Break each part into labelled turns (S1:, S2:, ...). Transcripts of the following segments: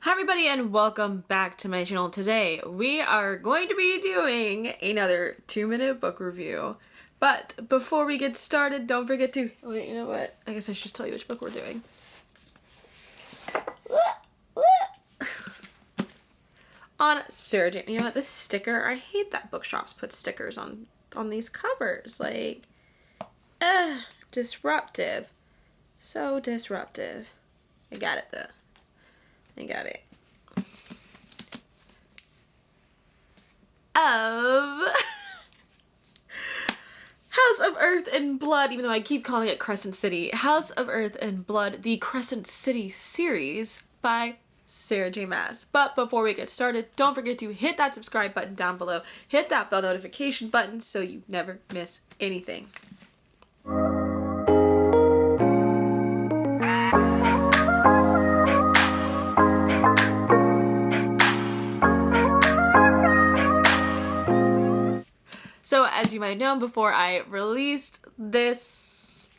S1: Hi everybody and welcome back to my channel. Today we are going to be doing another 2-minute book review. But before we get started, don't forget to... Wait, you know what? I guess I should just tell you which book we're doing. On Sarah Jane. You know what? This sticker, I hate that bookshops put stickers on these covers. Like, disruptive. So disruptive. I got it though. I got it. Of House of Earth and Blood, even though I keep calling it Crescent City. House of Earth and Blood, the Crescent City series by Sarah J. Maas. But before we get started, don't forget to hit that subscribe button down below. Hit that bell notification button so you never miss anything. So as you might know, before I released this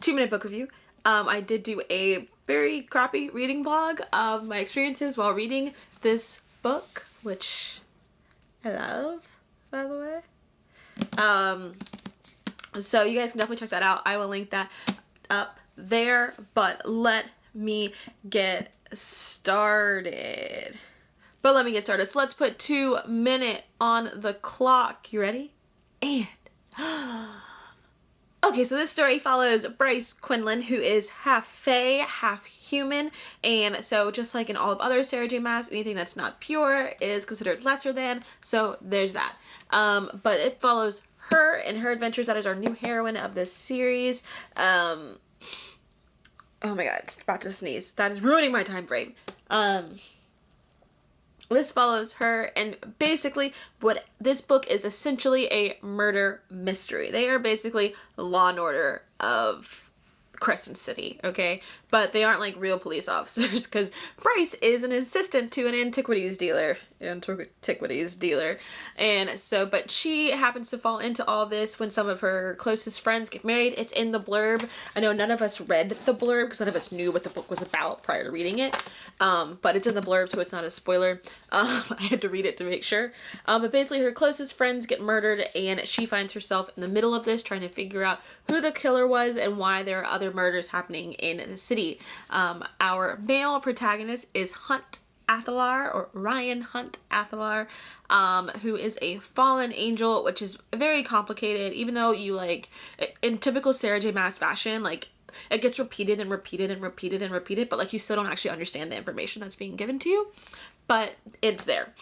S1: 2-minute book review, I did do a very crappy reading vlog of my experiences while reading this book, which I love, by the way. So you guys can definitely check that out. I will link that up there, but let me get started. So let's put 2 minutes on the clock. You ready? And okay, so this story follows Bryce Quinlan, who is half fae, half human, and so just like in all of other Sarah J. Maas, anything that's not pure is considered lesser than, so there's that. But it follows her and her adventures. That is our new heroine of this series. Oh my god, it's about to sneeze. That is ruining my time frame. This follows her, and basically what this book is essentially a murder mystery. They are basically Law and Order of Crescent City, okay? But they aren't like real police officers because Bryce is an assistant to an antiquities dealer. And so, but she happens to fall into all this when some of her closest friends get married. It's in the blurb. I know none of us read the blurb because none of us knew what the book was about prior to reading it. But it's in the blurb, so it's not a spoiler. I had to read it to make sure. But basically her closest friends get murdered and she finds herself in the middle of this trying to figure out who the killer was and why there are other murders happening in the city. Our male protagonist is Hunt Athalar, or Ryan Hunt Athalar, who is a fallen angel, which is very complicated, even though you like, in typical Sarah J. Maas fashion, like it gets repeated and repeated and repeated and repeated, but like you still don't actually understand the information that's being given to you, but it's there.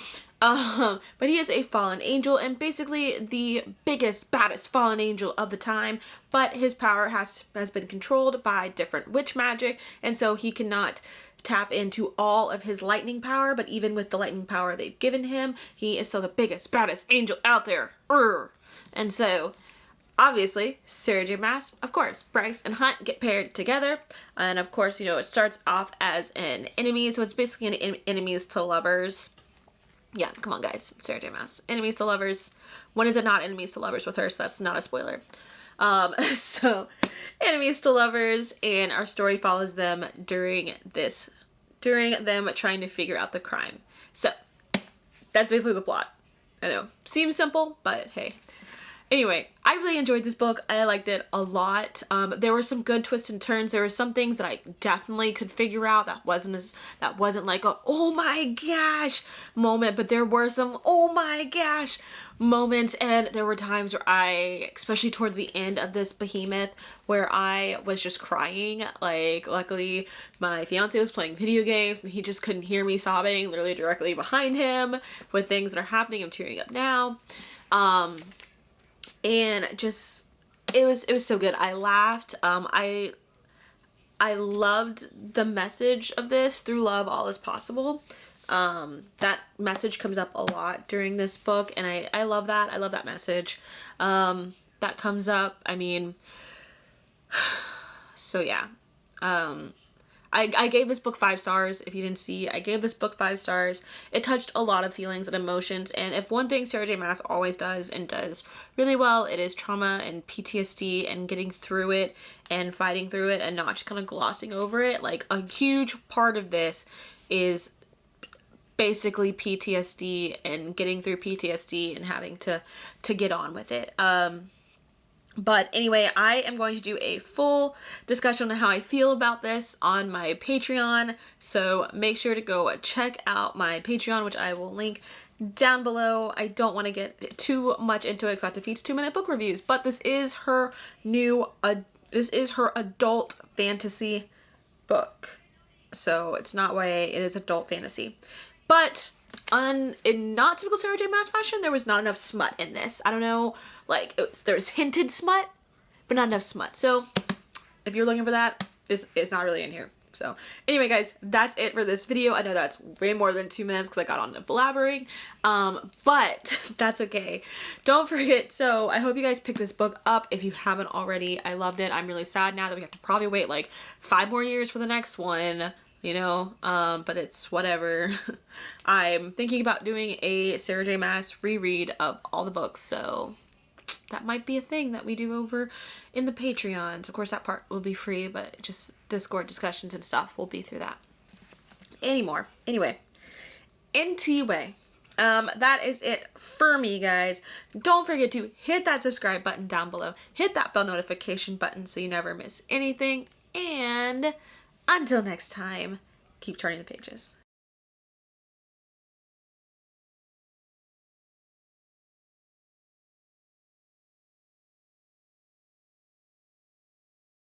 S1: But he is a fallen angel and basically the biggest, baddest fallen angel of the time, but his power has been controlled by different witch magic, and so he cannot tap into all of his lightning power, but even with the lightning power they've given him, he is still the biggest, baddest angel out there. And so, obviously, Sarah J. Maas, of course, Bryce and Hunt get paired together, and of course, you know, it starts off as an enemy, so it's basically an enemies to lovers. Yeah, come on guys, Sarah J. Maas. Enemies to lovers. When is it not enemies to lovers with her, so that's not a spoiler. So, enemies to lovers, and our story follows them during them trying to figure out the crime. So, that's basically the plot. I know, seems simple, but hey. Anyway, I really enjoyed this book. I liked it a lot. There were some good twists and turns. There were some things that I definitely could figure out that wasn't like a oh my gosh moment, but there were some oh my gosh moments, and there were times where I, especially towards the end of this behemoth, where I was just crying. Like, luckily my fiance was playing video games and he just couldn't hear me sobbing literally directly behind him with things that are happening. I'm tearing up now. And just, it was so good. I laughed. I loved the message of this, through love all is possible. That message comes up a lot during this book, and I love that. I love that message that comes up. I mean, so yeah. I gave this book 5 stars. If you didn't see, I gave this book 5 stars. It touched a lot of feelings and emotions, and if one thing Sarah J. Maas always does and does really well, it is trauma and PTSD and getting through it and fighting through it and not just kind of glossing over it. Like, a huge part of this is basically PTSD and getting through PTSD and having to get on with it. But anyway, I am going to do a full discussion on how I feel about this on my Patreon. So make sure to go check out my Patreon, which I will link down below. I don't want to get too much into it because that defeats 2-minute book reviews. But this is her adult fantasy book. So it's not YA, it is adult fantasy. But in not typical Sarah J Maas fashion, there was not enough smut in this. I don't know, like there's hinted smut, but not enough smut. So if you're looking for that, it's not really in here. So anyway, guys, that's it for this video. I know that's way more than 2 minutes because I got on to blabbering, but that's okay. Don't forget, so I hope you guys pick this book up if you haven't already. I loved it. I'm really sad now that we have to probably wait like 5 more years for the next one, you know, but it's whatever. I'm thinking about doing a Sarah J Maas reread of all the books, so that might be a thing that we do over in the Patreons. Of course, that part will be free, but just Discord discussions and stuff will be through that. Anyway, that is it for me, guys. Don't forget to hit that subscribe button down below. Hit that bell notification button so you never miss anything. And until next time, keep turning the pages.